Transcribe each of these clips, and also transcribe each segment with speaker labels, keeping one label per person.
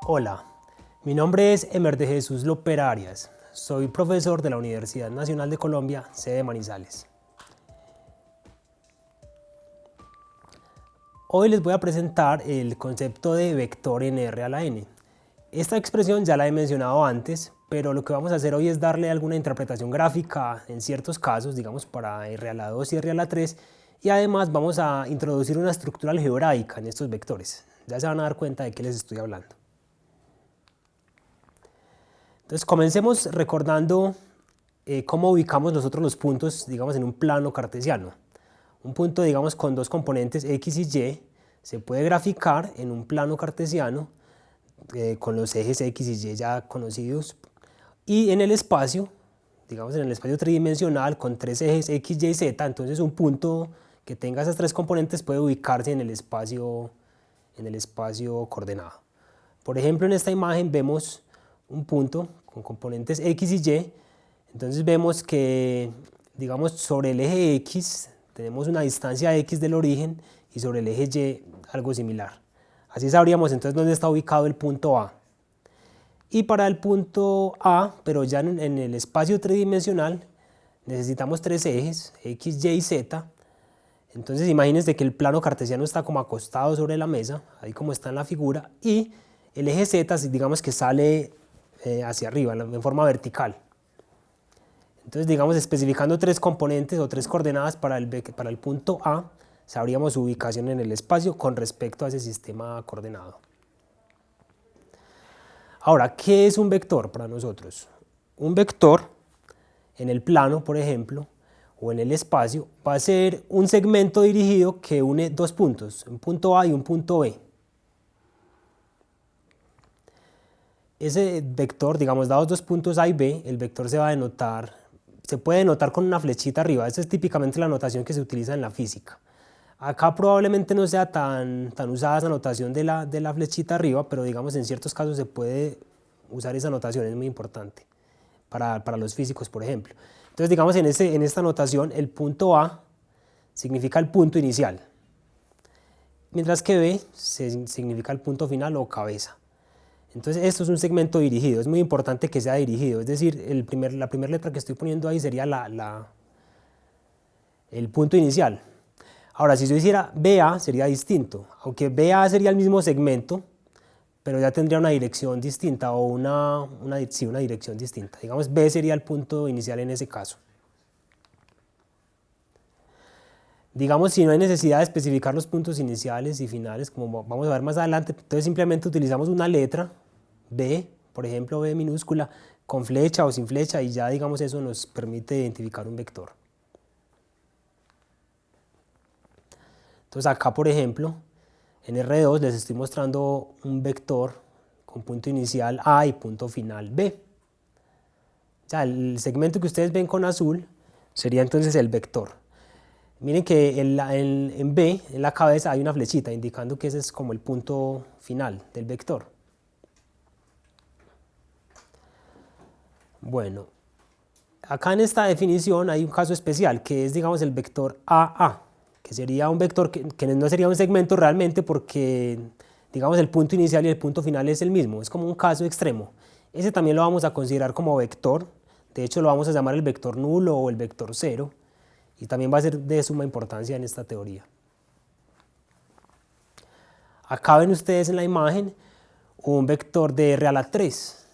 Speaker 1: Hola, mi nombre es Emer de Jesús López Arias. Soy profesor de la Universidad Nacional de Colombia, sede Manizales. Hoy les voy a presentar el concepto de vector en R a la n. Esta expresión ya la he mencionado antes, pero lo que vamos a hacer hoy es darle alguna interpretación gráfica en ciertos casos, digamos para R a la 2 y R a la 3, y además vamos a introducir una estructura algebraica en estos vectores. Ya se van a dar cuenta de qué les estoy hablando. Entonces comencemos recordando cómo ubicamos nosotros los puntos, digamos, en un plano cartesiano. Un punto, digamos, con dos componentes x y y se puede graficar en un plano cartesiano con los ejes x y y ya conocidos, y en el espacio, digamos en el espacio tridimensional con tres ejes x, y, z. Entonces un punto que tenga esas tres componentes puede ubicarse en el espacio coordenado. Por ejemplo, en esta imagen vemos un punto con componentes x y y. Entonces vemos que, digamos, sobre el eje x tenemos una distancia x del origen y sobre el eje y algo similar. Así sabríamos entonces dónde está ubicado el punto A. Y para el punto A, pero ya en el espacio tridimensional, necesitamos tres ejes, x, y, z. Entonces imagínense que el plano cartesiano está como acostado sobre la mesa, ahí como está en la figura, y el eje z, digamos que sale hacia arriba, en forma vertical. Entonces, digamos, especificando tres componentes o tres coordenadas para el punto A, sabríamos su ubicación en el espacio con respecto a ese sistema coordenado. Ahora, ¿qué es un vector para nosotros? Un vector en el plano, por ejemplo, o en el espacio, va a ser un segmento dirigido que une dos puntos, un punto A y un punto B. Ese vector, digamos, dados dos puntos A y B, el vector se puede denotar con una flechita arriba. Esa es típicamente la notación que se utiliza en la física. Acá probablemente no sea tan usada esa notación de la flechita arriba, pero digamos en ciertos casos se puede usar esa notación, es muy importante para los físicos, por ejemplo. Entonces, digamos, en esta notación el punto A significa el punto inicial, mientras que B significa el punto final o cabeza. Entonces esto es un segmento dirigido, es muy importante que sea dirigido, es decir, la primera letra que estoy poniendo ahí sería el punto inicial. Ahora, si yo hiciera BA sería distinto, aunque BA sería el mismo segmento, pero ya tendría una dirección distinta o una dirección distinta. Digamos, B sería el punto inicial en ese caso. Digamos, si no hay necesidad de especificar los puntos iniciales y finales, como vamos a ver más adelante, entonces simplemente utilizamos una letra, B, por ejemplo, B minúscula, con flecha o sin flecha, y ya, digamos, eso nos permite identificar un vector. Entonces acá, por ejemplo, en R2 les estoy mostrando un vector con punto inicial A y punto final B. Ya, el segmento que ustedes ven con azul sería entonces el vector. Miren que en B, en la cabeza, hay una flechita indicando que ese es como el punto final del vector. Bueno, acá en esta definición hay un caso especial que es, digamos, el vector AA, que sería un vector que no sería un segmento realmente porque, digamos, el punto inicial y el punto final es el mismo, es como un caso extremo. Ese también lo vamos a considerar como vector, de hecho lo vamos a llamar el vector nulo o el vector cero, y también va a ser de suma importancia en esta teoría. Acá ven ustedes en la imagen un vector de R a la 3.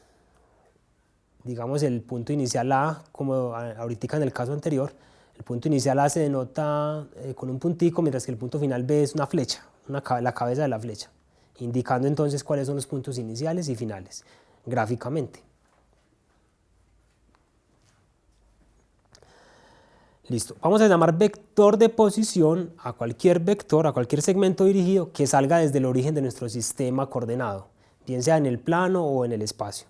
Speaker 1: Digamos el punto inicial A, como ahorita en el caso anterior, el punto inicial A se denota con un puntico, mientras que el punto final B es una flecha, la cabeza de la flecha, indicando entonces cuáles son los puntos iniciales y finales, gráficamente. Listo, vamos a llamar vector de posición a cualquier vector, a cualquier segmento dirigido que salga desde el origen de nuestro sistema coordenado, bien sea en el plano o en el espacio.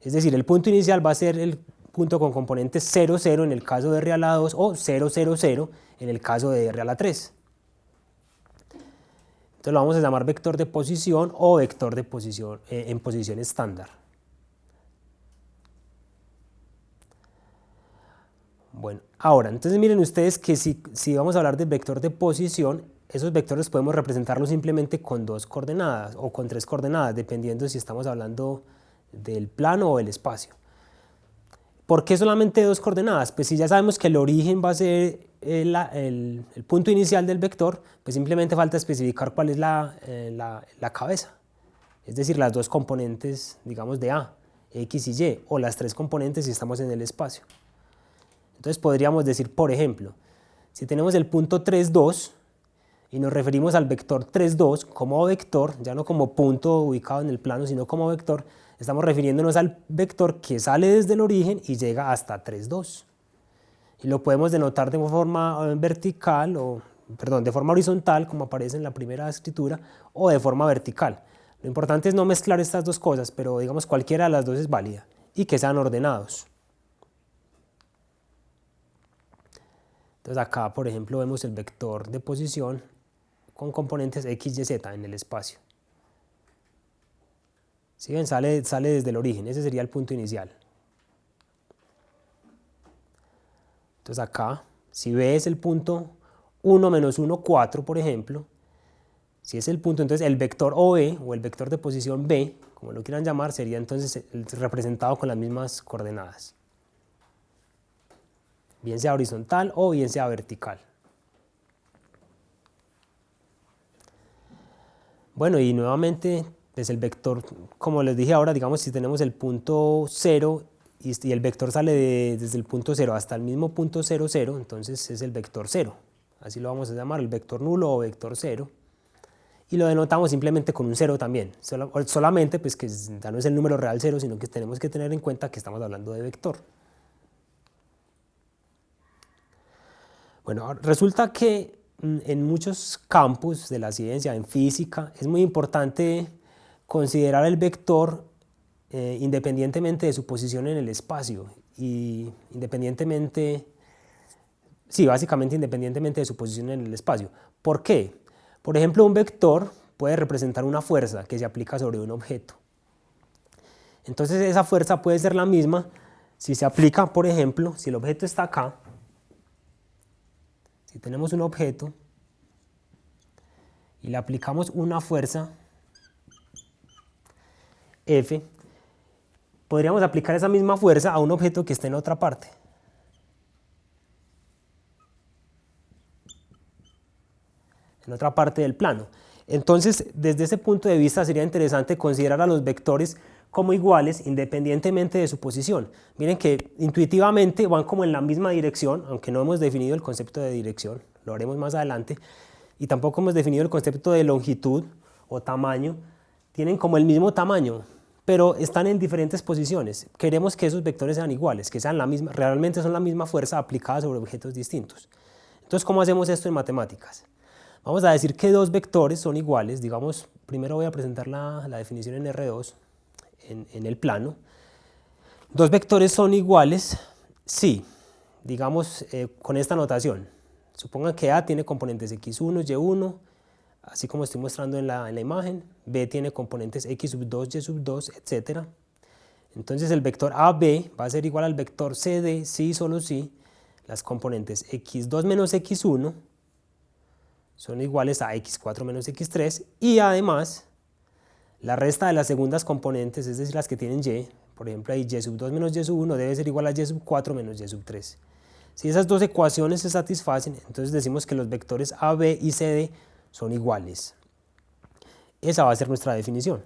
Speaker 1: Es decir, el punto inicial va a ser el punto con componentes 0, 0 en el caso de R a la 2 o 0, 0, 0 en el caso de R a la 3. Entonces lo vamos a llamar vector de posición o vector de posición en posición estándar. Bueno, ahora, entonces miren ustedes que si vamos a hablar del vector de posición, esos vectores podemos representarlos simplemente con 2 coordenadas o con 3 coordenadas, dependiendo si estamos hablando del plano o del espacio. ¿Por qué solamente 2 coordenadas? Pues si ya sabemos que el origen va a ser el punto inicial del vector, pues simplemente falta especificar cuál es la cabeza, es decir, las 2 componentes, digamos, de A, X y Y, o las 3 componentes si estamos en el espacio. Entonces podríamos decir, por ejemplo, si tenemos el punto 3, 2, y nos referimos al vector 3, 2 como vector, ya no como punto ubicado en el plano, sino como vector, estamos refiriéndonos al vector que sale desde el origen y llega hasta 3, 2. Y lo podemos denotar de forma vertical, de forma horizontal, como aparece en la primera escritura, o de forma vertical. Lo importante es no mezclar estas 2 cosas, pero digamos cualquiera de las 2 es válida, y que sean ordenados. Entonces acá, por ejemplo, vemos el vector de posición con componentes x, y, z en el espacio. ¿Sí ven? Sale desde el origen, ese sería el punto inicial. Entonces acá, si B es el punto 1 menos 1, 4, por ejemplo, si es el punto, entonces el vector OB, o el vector de posición B, como lo quieran llamar, sería entonces representado con las mismas coordenadas. Bien sea horizontal o bien sea vertical. Bueno, y nuevamente, pues el vector, como les dije ahora, digamos si tenemos el punto 0 y el vector sale desde el punto 0 hasta el mismo punto 0, 0, entonces es el vector 0. Así lo vamos a llamar, el vector nulo o vector 0. Y lo denotamos simplemente con un 0 también. Solamente, pues que ya no es el número real 0, sino que tenemos que tener en cuenta que estamos hablando de vector. Bueno, resulta que en muchos campos de la ciencia, en física, es muy importante considerar el vector independientemente de su posición en el espacio y básicamente independientemente de su posición en el espacio. ¿Por qué? Por ejemplo, un vector puede representar una fuerza que se aplica sobre un objeto. Entonces esa fuerza puede ser la misma si se aplica, por ejemplo, si el objeto está acá. Si tenemos un objeto y le aplicamos una fuerza F, podríamos aplicar esa misma fuerza a un objeto que esté en otra parte. En otra parte del plano. Entonces, desde ese punto de vista sería interesante considerar a los vectores como iguales independientemente de su posición. Miren que intuitivamente van como en la misma dirección, aunque no hemos definido el concepto de dirección, lo haremos más adelante, y tampoco hemos definido el concepto de longitud o tamaño. Tienen como el mismo tamaño, pero están en diferentes posiciones. Queremos que esos vectores sean iguales, que sean realmente son la misma fuerza aplicada sobre objetos distintos. Entonces, ¿cómo hacemos esto en matemáticas? Vamos a decir que 2 vectores son iguales. Digamos, primero voy a presentar la definición en R2 en el plano. 2 vectores son iguales si, digamos, con esta notación. Supongan que A tiene componentes x1, y1, así como estoy mostrando en la imagen. B tiene componentes x sub 2, y sub 2, etc. Entonces el vector AB va a ser igual al vector CD si y solo si las componentes x2 menos x1 son iguales a x4 menos x3 y además la resta de las segundas componentes, es decir, las que tienen y, por ejemplo, ahí y sub 2 menos y sub 1 debe ser igual a y sub 4 menos y sub 3. Si esas 2 ecuaciones se satisfacen, entonces decimos que los vectores AB y CD son iguales. Esa va a ser nuestra definición.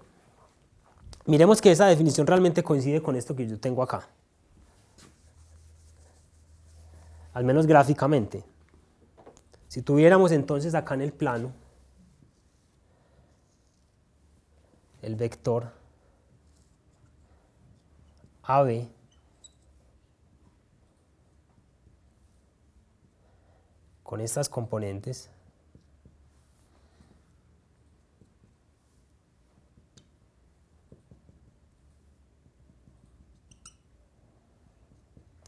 Speaker 1: Miremos que esa definición realmente coincide con esto que yo tengo acá. Al menos gráficamente. Si tuviéramos entonces acá en el plano el vector AB con estas componentes,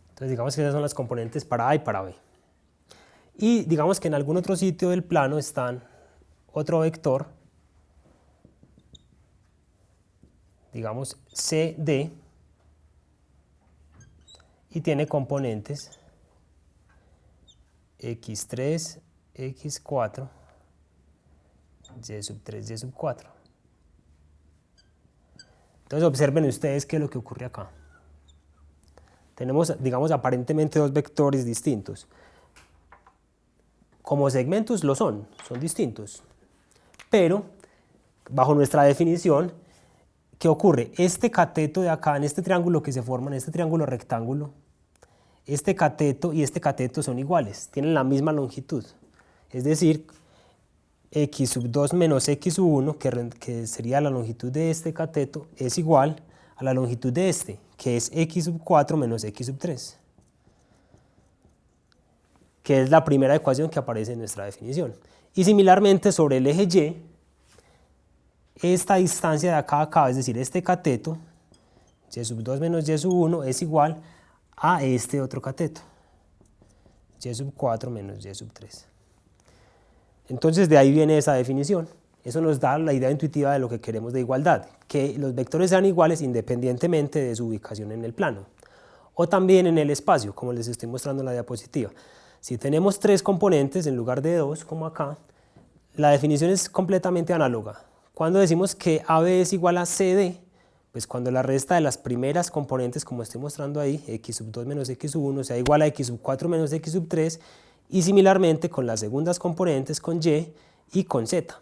Speaker 1: entonces digamos que esas son las componentes para A y para B. Y digamos que en algún otro sitio del plano están otro vector, digamos CD, y tiene componentes x3, x4 y sub 3, y sub 4. Entonces observen ustedes qué es lo que ocurre acá. Tenemos, digamos, aparentemente dos vectores distintos. Como segmentos lo son distintos. Pero, bajo nuestra definición, ¿qué ocurre? Este cateto de acá, en este triángulo que se forma, en este triángulo rectángulo, este cateto y este cateto son iguales, tienen la misma longitud. Es decir, x sub 2 menos x sub 1, que sería la longitud de este cateto, es igual a la longitud de este, que es x sub 4 menos x sub 3, que es la primera ecuación que aparece en nuestra definición. Y similarmente sobre el eje y, esta distancia de acá a acá, es decir, este cateto, y sub 2 menos y sub 1, es igual a este otro cateto, y sub 4 menos y sub 3. Entonces de ahí viene esa definición. Eso nos da la idea intuitiva de lo que queremos de igualdad, que los vectores sean iguales independientemente de su ubicación en el plano, o también en el espacio, como les estoy mostrando en la diapositiva. Si tenemos 3 componentes en lugar de 2, como acá, la definición es completamente análoga. Cuando decimos que AB es igual a CD, pues cuando la resta de las primeras componentes, como estoy mostrando ahí, x sub 2 menos x sub 1, sea igual a x sub 4 menos x sub 3, y similarmente con las segundas componentes, con y con z.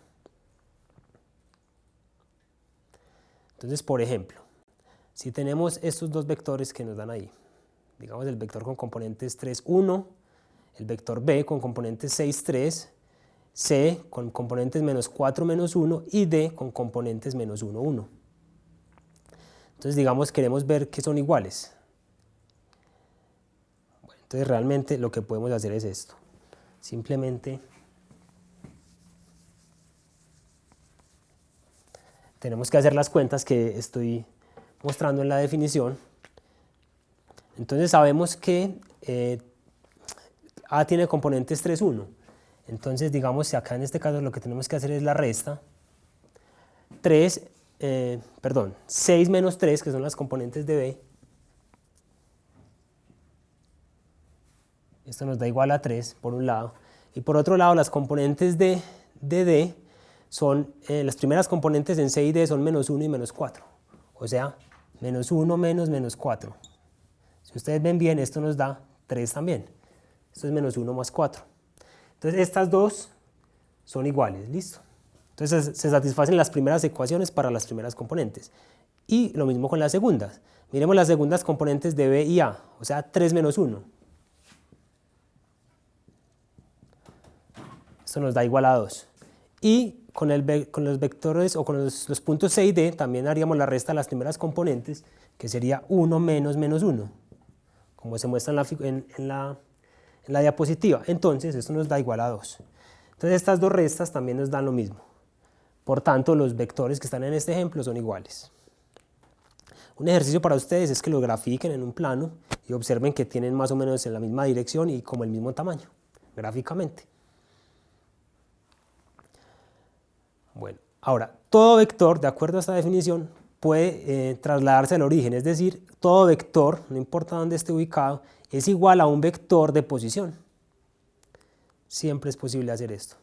Speaker 1: Entonces, por ejemplo, si tenemos estos dos vectores que nos dan ahí, digamos el vector con componentes 3, 1, el vector b con componentes 6, 3, c con componentes menos 4, menos 1 y d con componentes menos 1, 1. Entonces, digamos, queremos ver que son iguales. Bueno, entonces, realmente lo que podemos hacer es esto. Simplemente tenemos que hacer las cuentas que estoy mostrando en la definición. Entonces sabemos que A tiene componentes 3, 1. Entonces digamos que acá en este caso lo que tenemos que hacer es la resta. 6 menos 3, que son las componentes de B. Esto nos da igual a 3 por un lado. Y por otro lado las componentes de D son, las primeras componentes en C y D son menos 1 y menos 4. O sea, menos 1 menos menos 4. Si ustedes ven bien, esto nos da 3 también. Esto es menos 1 más 4. Entonces estas dos son iguales, listo. Entonces se satisfacen las primeras ecuaciones para las primeras componentes. Y lo mismo con las segundas. Miremos las segundas componentes de B y A, o sea 3 menos 1. Esto nos da igual a 2. Y con los vectores o con los puntos C y D también haríamos la resta de las primeras componentes, que sería 1 menos menos 1, como se muestra en la diapositiva. Entonces esto nos da igual a 2. Entonces estas dos restas también nos dan lo mismo. Por tanto, los vectores que están en este ejemplo son iguales. Un ejercicio para ustedes es que lo grafiquen en un plano y observen que tienen más o menos en la misma dirección y como el mismo tamaño, gráficamente. Bueno, ahora, todo vector, de acuerdo a esta definición, puede trasladarse al origen, es decir, todo vector, no importa dónde esté ubicado, es igual a un vector de posición. Siempre es posible hacer esto.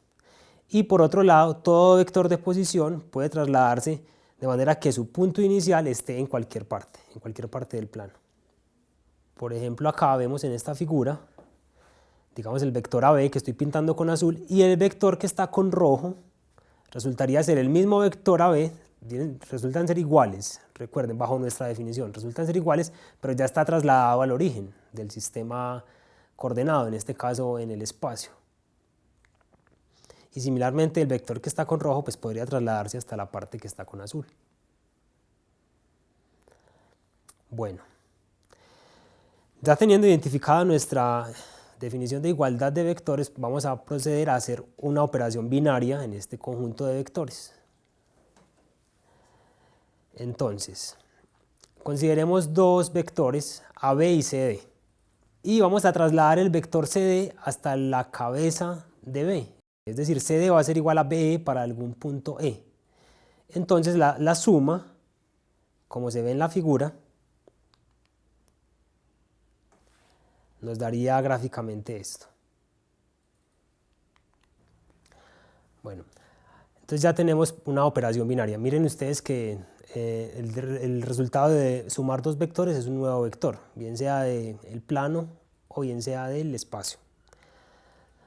Speaker 1: Y por otro lado, todo vector de posición puede trasladarse de manera que su punto inicial esté en cualquier parte del plano. Por ejemplo, acá vemos en esta figura, digamos el vector AB que estoy pintando con azul, y el vector que está con rojo resultaría ser el mismo vector AB, resultan ser iguales, recuerden, bajo nuestra definición, resultan ser iguales, pero ya está trasladado al origen del sistema coordenado, en este caso en el espacio. Y similarmente el vector que está con rojo pues podría trasladarse hasta la parte que está con azul. Bueno, ya teniendo identificada nuestra definición de igualdad de vectores, vamos a proceder a hacer una operación binaria en este conjunto de vectores. Entonces, consideremos dos vectores AB y CD y vamos a trasladar el vector CD hasta la cabeza de B. Es decir, CD va a ser igual a BE para algún punto E. Entonces la suma, como se ve en la figura, nos daría gráficamente esto. Bueno, Entonces ya tenemos una operación binaria. Miren ustedes que el resultado de sumar dos vectores es un nuevo vector, bien sea del plano o bien sea del espacio.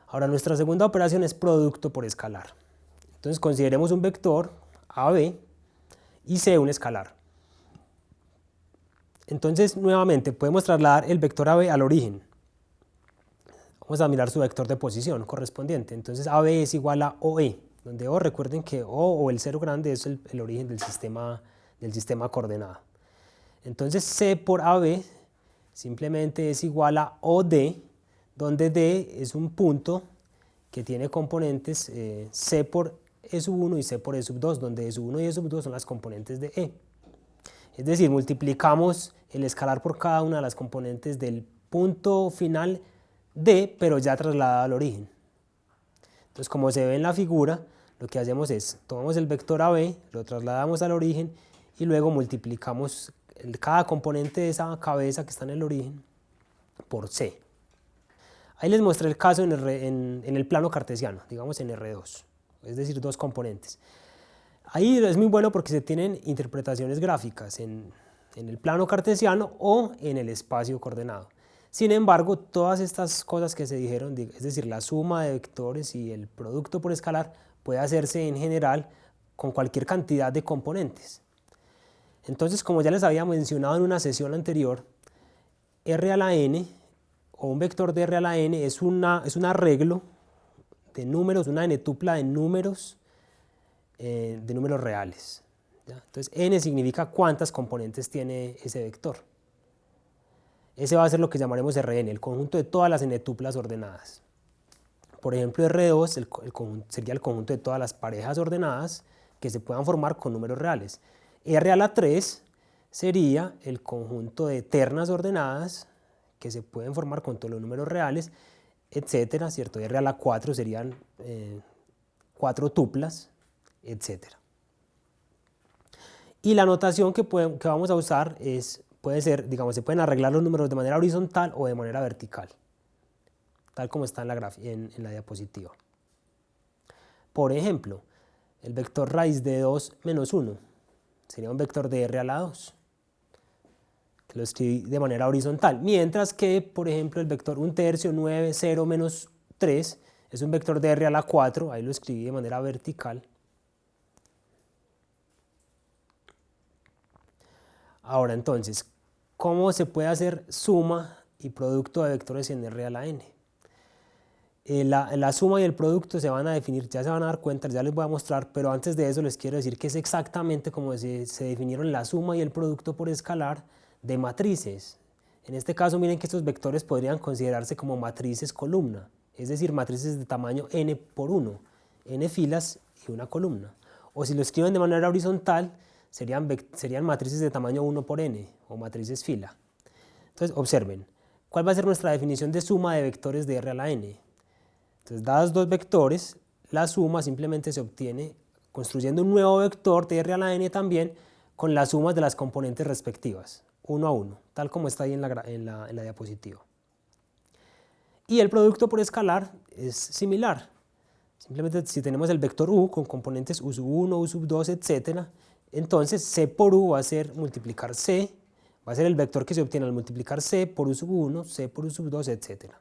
Speaker 1: Ahora nuestra segunda operación es producto por escalar. Entonces consideremos un vector AB y C un escalar. Entonces nuevamente podemos trasladar el vector AB al origen. Vamos a mirar su vector de posición correspondiente. Entonces AB es igual a OE, donde O, recuerden que O el cero grande es el origen del sistema coordenado. Entonces C por AB simplemente es igual a OD, donde D es un punto que tiene componentes C por E sub 1 y C por E sub 2, donde E sub 1 y E sub 2 son las componentes de E. Es decir, multiplicamos el escalar por cada una de las componentes del punto final D, pero ya trasladado al origen. Entonces, como se ve en la figura, lo que hacemos es, tomamos el vector AB, lo trasladamos al origen y luego multiplicamos cada componente de esa cabeza que está en el origen por C. Ahí les mostré el caso en el plano cartesiano, digamos en R2, es decir, dos componentes. Ahí es muy bueno porque se tienen interpretaciones gráficas en el plano cartesiano o en el espacio coordenado. Sin embargo, todas estas cosas que se dijeron, es decir, la suma de vectores y el producto por escalar, puede hacerse en general con cualquier cantidad de componentes. Entonces, como ya les había mencionado en una sesión anterior, R a la n o un vector de R a la n es un arreglo de números, una n-tupla de números reales. ¿Ya? Entonces, n significa cuántas componentes tiene ese vector. Ese va a ser lo que llamaremos Rn, el conjunto de todas las n-tuplas ordenadas. Por ejemplo, R2 sería el conjunto de todas las parejas ordenadas que se puedan formar con números reales. R a la 3 sería el conjunto de ternas ordenadas que se pueden formar con todos los números reales, etcétera, ¿cierto? R a la 4 serían 4 tuplas, etcétera. Y la notación que vamos a usar puede ser, digamos, se pueden arreglar los números de manera horizontal o de manera vertical, tal como está en la diapositiva. Por ejemplo, el vector raíz de 2 menos 1 sería un vector de R a la 2, que lo escribí de manera horizontal, mientras que, por ejemplo, el vector 1/3, 9, 0, menos 3 es un vector de R a la 4, ahí lo escribí de manera vertical. Ahora entonces, ¿cómo se puede hacer suma y producto de vectores en R a la n? La suma y el producto se van a definir, ya se van a dar cuenta, ya les voy a mostrar, pero antes de eso les quiero decir que es exactamente como se definieron la suma y el producto por escalar de matrices. En este caso miren que estos vectores podrían considerarse como matrices columna, es decir, matrices de tamaño n por 1, n filas y una columna. O si lo escriben de manera horizontal, serían matrices de tamaño 1 por n, o matrices fila. Entonces, observen, ¿cuál va a ser nuestra definición de suma de vectores de R a la n? Entonces, dados dos vectores, la suma simplemente se obtiene construyendo un nuevo vector de R a la n también con las sumas de las componentes respectivas, 1 a 1, tal como está ahí en la diapositiva. Y el producto por escalar es similar. Simplemente si tenemos el vector u con componentes u sub 1, u sub 2, etc., entonces c por u va a ser multiplicar c, va a ser el vector que se obtiene al multiplicar c por u sub 1, c por u sub 2, etc.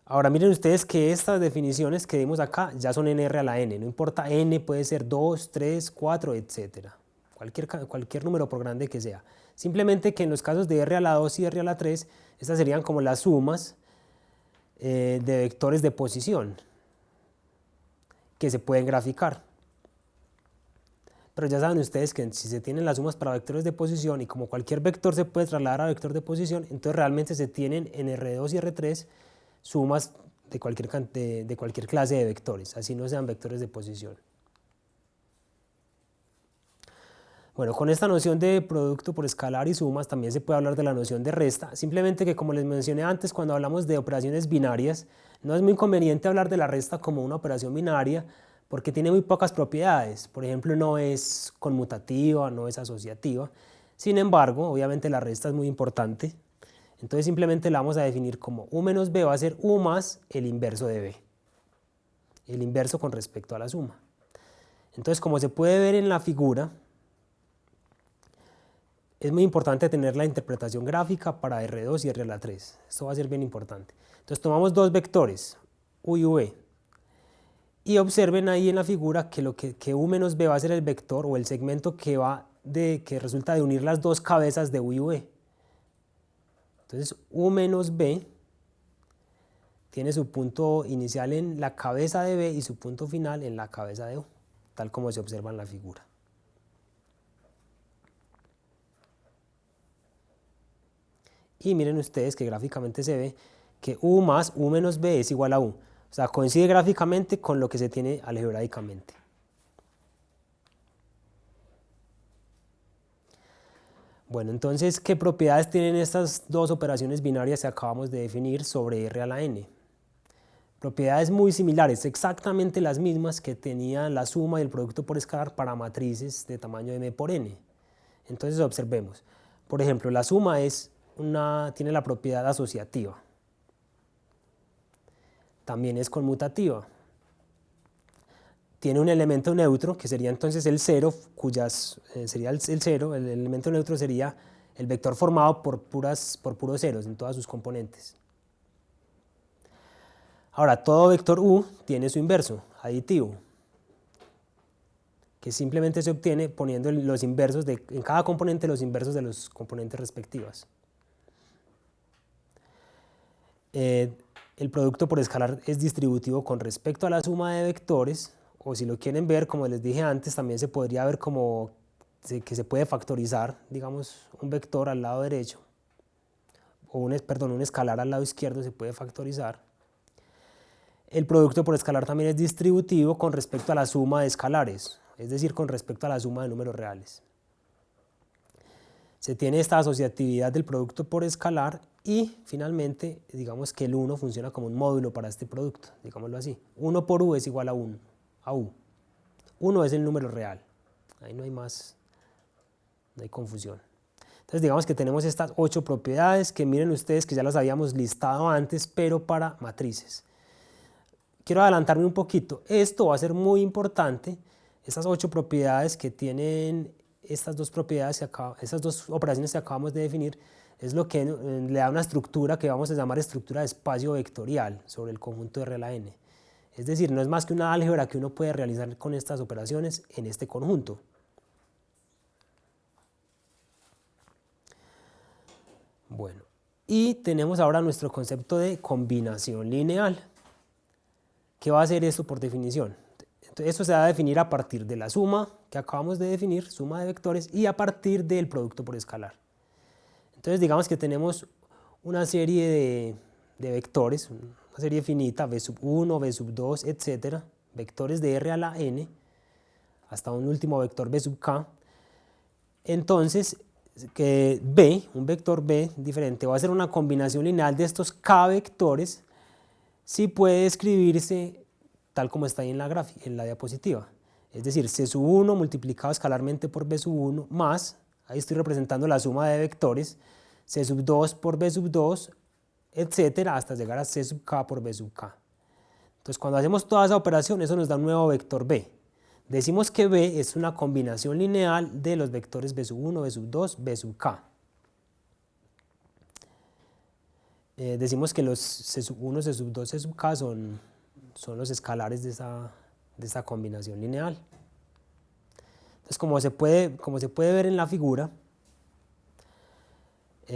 Speaker 1: Ahora miren ustedes que estas definiciones que dimos acá ya son en R a la n, no importa n, puede ser 2, 3, 4, etc. Cualquier número por grande que sea. Simplemente que en los casos de R a la 2 y R a la 3, estas serían como las sumas de vectores de posición que se pueden graficar. Pero ya saben ustedes que si se tienen las sumas para vectores de posición y como cualquier vector se puede trasladar a vector de posición, entonces realmente se tienen en R2 y R3 sumas de cualquier clase de vectores, así no sean vectores de posición. Bueno, con esta noción de producto por escalar y sumas también se puede hablar de la noción de resta, simplemente que como les mencioné antes cuando hablamos de operaciones binarias, no es muy conveniente hablar de la resta como una operación binaria porque tiene muy pocas propiedades, por ejemplo no es conmutativa, no es asociativa, sin embargo obviamente la resta es muy importante. Entonces simplemente la vamos a definir como u menos b va a ser u más el inverso de b. el inverso con respecto a la suma. Entonces, como se puede ver en la figura, es muy importante tener la interpretación gráfica para R2 y R3. Esto va a ser bien importante. Entonces tomamos dos vectores, U y V, y observen ahí en la figura que U menos B va a ser el vector o el segmento que resulta de unir las dos cabezas de U y V. Entonces U menos B tiene su punto inicial en la cabeza de B y su punto final en la cabeza de U, tal como se observa en la figura. Y miren ustedes que gráficamente se ve que U más U menos B es igual a U. O sea, coincide gráficamente con lo que se tiene algebraicamente. Bueno, entonces, ¿qué propiedades tienen estas dos operaciones binarias que acabamos de definir sobre R a la n? Propiedades muy similares, exactamente las mismas que tenía la suma y el producto por escalar para matrices de tamaño m por n. Entonces observemos. Por ejemplo, la suma tiene la propiedad asociativa. También es conmutativa. Tiene un elemento neutro, que sería entonces el 0, sería el 0, el elemento neutro sería el vector formado por puros ceros en todas sus componentes. Ahora, todo vector U tiene su inverso, aditivo, que simplemente se obtiene poniendo los inversos en cada componente los inversos de los componentes respectivas. El producto por escalar es distributivo con respecto a la suma de vectores, o si lo quieren ver, como les dije antes, también se podría ver como que se puede factorizar, digamos, un vector al lado derecho, o un escalar al lado izquierdo se puede factorizar. El producto por escalar también es distributivo con respecto a la suma de escalares, es decir, con respecto a la suma de números reales. Se tiene esta asociatividad del producto por escalar y finalmente digamos que el 1 funciona como un módulo para este producto, digámoslo así. 1 por U es igual a U. 1 es el número real, ahí no hay más, no hay confusión. Entonces digamos que tenemos estas 8 propiedades que miren ustedes que ya las habíamos listado antes, pero para matrices. Quiero adelantarme un poquito, esto va a ser muy importante, estas 8 propiedades que tienen estas dos operaciones que acabamos de definir, es lo que le da una estructura que vamos a llamar estructura de espacio vectorial sobre el conjunto R a la n. Es decir, no es más que una álgebra que uno puede realizar con estas operaciones en este conjunto. Bueno, y tenemos ahora nuestro concepto de combinación lineal. ¿Qué va a hacer esto por definición? Entonces, esto se va a definir a partir de la suma que acabamos de definir, suma de vectores, y a partir del producto por escalar. Entonces digamos que tenemos una serie de vectores, una serie finita, v sub 1, v sub 2, etc. Vectores de R a la n, hasta un último vector v sub k. Entonces, que un vector b diferente, va a ser una combinación lineal de estos k vectores, si puede escribirse tal como está ahí en la diapositiva. Es decir, c sub 1 multiplicado escalarmente por v sub 1 más, ahí estoy representando la suma de vectores, c sub 2 por v sub 2, etcétera, hasta llegar a c sub k por v sub k. Entonces, cuando hacemos toda esa operación, eso nos da un nuevo vector b. Decimos que b es una combinación lineal de los vectores v sub 1, v sub 2, v sub k. Decimos que los c sub 1, c sub 2, c sub k son los escalares de esa combinación lineal. Entonces, como se puede ver en la figura,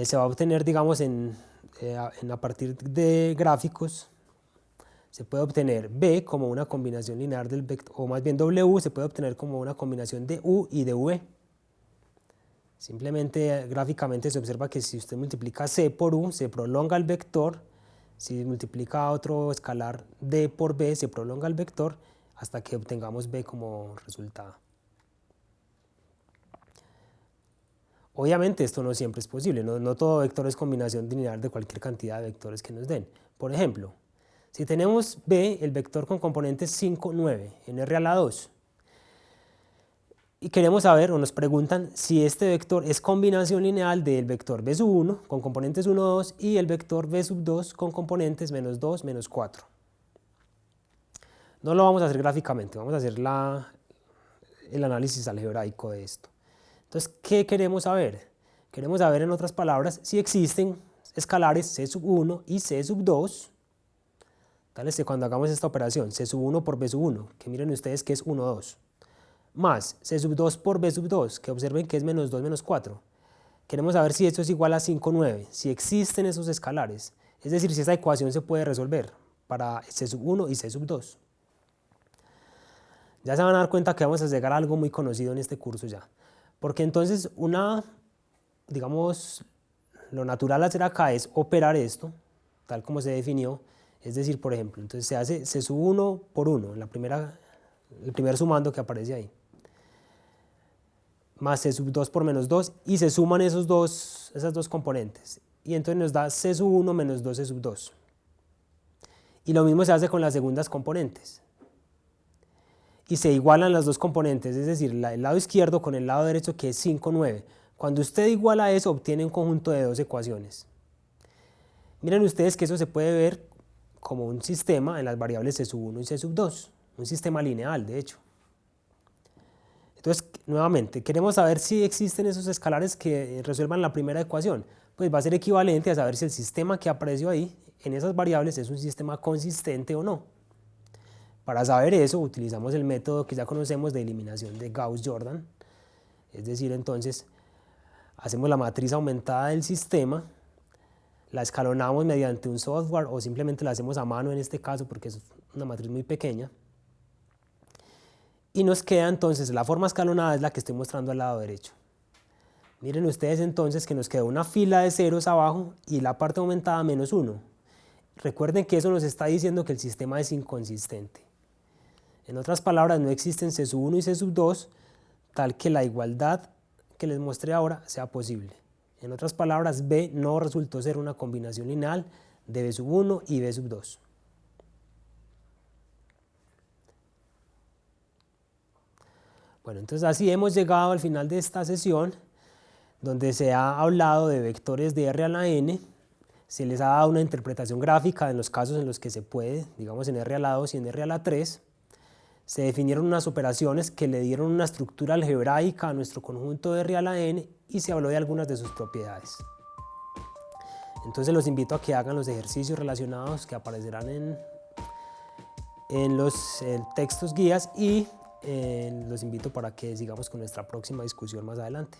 Speaker 1: se va a obtener, digamos, a partir de gráficos, se puede obtener B como una combinación lineal del vector, o más bien W se puede obtener como una combinación de U y de V. Simplemente gráficamente se observa que si usted multiplica C por U, se prolonga el vector. Si multiplica otro escalar D por B, se prolonga el vector hasta que obtengamos B como resultado. Obviamente esto no siempre es posible, no todo vector es combinación lineal de cualquier cantidad de vectores que nos den. Por ejemplo, si tenemos B, el vector con componentes 5, 9, en R a la 2, y queremos saber, o nos preguntan, si este vector es combinación lineal del vector B sub 1 con componentes 1, 2 y el vector B sub 2 con componentes menos 2, menos 4. No lo vamos a hacer gráficamente, vamos a hacer el análisis algebraico de esto. Entonces, ¿qué queremos saber? Queremos saber, en otras palabras, si existen escalares C sub 1 y C sub 2, tales que cuando hagamos esta operación, C sub 1 por B sub 1, que miren ustedes que es 1, 2, más C sub 2 por B sub 2, que observen que es menos 2, menos 4. Queremos saber si esto es igual a 5, 9, si existen esos escalares, es decir, si esta ecuación se puede resolver para C sub 1 y C sub 2. Ya se van a dar cuenta que vamos a llegar a algo muy conocido en este curso ya. Porque entonces digamos, lo natural a hacer acá es operar esto, tal como se definió, es decir, por ejemplo, entonces se hace C sub 1 por 1, el primer sumando que aparece ahí, más C sub 2 por menos 2, y se suman esas dos componentes, y entonces nos da C sub 1 menos 2C sub 2. Y lo mismo se hace con las segundas componentes. Y se igualan las dos componentes, es decir, el lado izquierdo con el lado derecho, que es 5, 9. Cuando usted iguala eso, obtiene un conjunto de dos ecuaciones. Miren ustedes que eso se puede ver como un sistema en las variables C sub 1 y C sub 2, un sistema lineal, de hecho. Entonces, nuevamente, queremos saber si existen esos escalares que resuelvan la primera ecuación. Pues va a ser equivalente a saber si el sistema que apareció ahí, en esas variables, es un sistema consistente o no. Para saber eso, utilizamos el método que ya conocemos de eliminación de Gauss-Jordan. Es decir, entonces, hacemos la matriz aumentada del sistema, la escalonamos mediante un software o simplemente la hacemos a mano en este caso porque es una matriz muy pequeña. Y nos queda entonces, la forma escalonada es la que estoy mostrando al lado derecho. Miren ustedes entonces que nos queda una fila de ceros abajo y la parte aumentada menos 1. Recuerden que eso nos está diciendo que el sistema es inconsistente. En otras palabras, no existen C sub 1 y C sub 2 tal que la igualdad que les mostré ahora sea posible. En otras palabras, B no resultó ser una combinación lineal de B sub 1 y B sub 2. Bueno, entonces así hemos llegado al final de esta sesión, donde se ha hablado de vectores de R a la n, se les ha dado una interpretación gráfica en los casos en los que se puede, digamos en R a la 2 y en R a la 3, se definieron unas operaciones que le dieron una estructura algebraica a nuestro conjunto de R a la n y se habló de algunas de sus propiedades. Entonces los invito a que hagan los ejercicios relacionados que aparecerán en los textos guías y los invito para que sigamos con nuestra próxima discusión más adelante.